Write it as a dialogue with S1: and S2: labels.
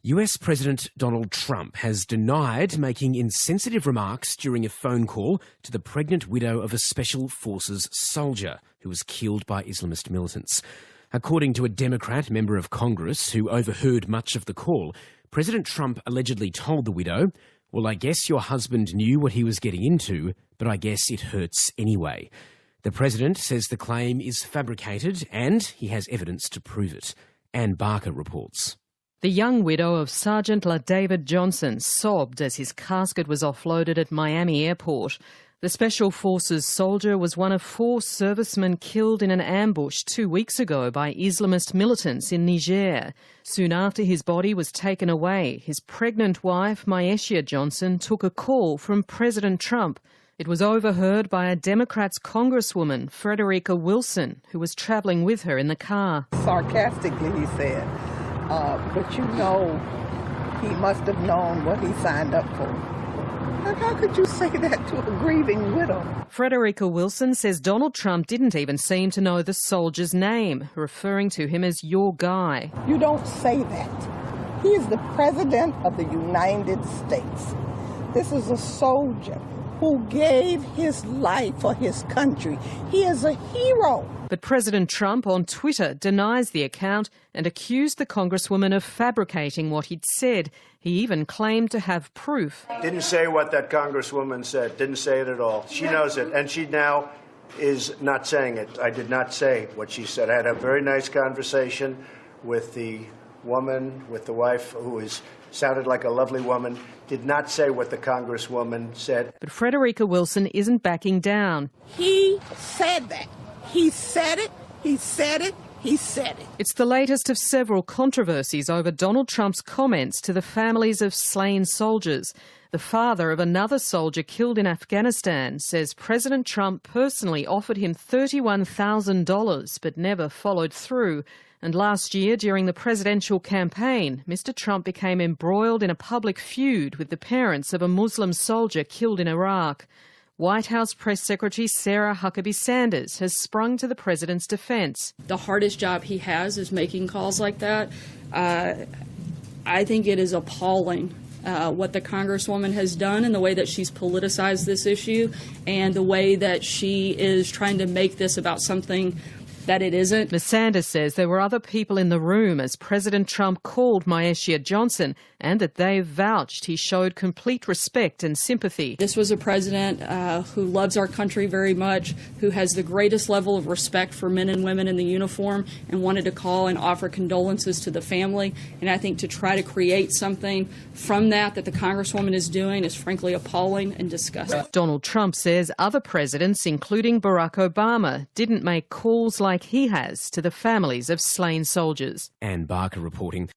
S1: US President Donald Trump has denied making insensitive remarks during a phone call to the pregnant widow of a Special Forces soldier who was killed by Islamist militants. According to a Democrat member of Congress who overheard much of the call, President Trump allegedly told the widow, "Well, I guess your husband knew what he was getting into, but I guess it hurts anyway." The president says the claim is fabricated and he has evidence to prove it. Anne Barker reports.
S2: The young widow of Sergeant LaDavid Johnson sobbed as his casket was offloaded at Miami Airport. The Special Forces soldier was one of 4 servicemen killed in an ambush 2 weeks ago by Islamist militants in Niger. Soon after his body was taken away, his pregnant wife, Myeshia Johnson, took a call from President Trump. It was overheard by a Democrats Congresswoman, Frederica Wilson, who was travelling with her in the car.
S3: Sarcastically, he said, but you know, he must have known what he signed up for. And how could you say that to a grieving widow?
S2: Frederica Wilson says Donald Trump didn't even seem to know the soldier's name, referring to him as your guy.
S3: You don't say that. He is the President of the United States. This is a soldier who gave his life for his country. He is a hero.
S2: But President Trump on Twitter denies the account and accused the Congresswoman of fabricating what he'd said. He even claimed to have proof.
S4: Didn't say what that Congresswoman said. Didn't say it at all. She knows it. And she now is not saying it. I did not say what she said. I had a very nice conversation with the woman, with the wife, who sounded like a lovely woman, did not say what the Congresswoman said.
S2: But Frederica Wilson isn't backing down.
S3: He said that. He said it, he said it, he said it.
S2: It's the latest of several controversies over Donald Trump's comments to the families of slain soldiers. The father of another soldier killed in Afghanistan says President Trump personally offered him $31,000 but never followed through. And last year, during the presidential campaign, Mr. Trump became embroiled in a public feud with the parents of a Muslim soldier killed in Iraq. White House Press Secretary Sarah Huckabee Sanders has sprung to the president's defence.
S5: The hardest job he has is making calls like that. I think it is appalling what the Congresswoman has done and the way that she's politicized this issue and the way that she is trying to make this about something that it isn't.
S2: Ms. Sanders says there were other people in the room as President Trump called Myeshia Johnson and that they vouched he showed complete respect and sympathy.
S5: This was a president who loves our country very much, who has the greatest level of respect for men and women in the uniform and wanted to call and offer condolences to the family. And I think to try to create something from that the Congresswoman is doing is frankly appalling and disgusting.
S2: Donald Trump says other presidents, including Barack Obama, didn't make calls like he has to the families of slain soldiers.
S1: Anne Barker reporting.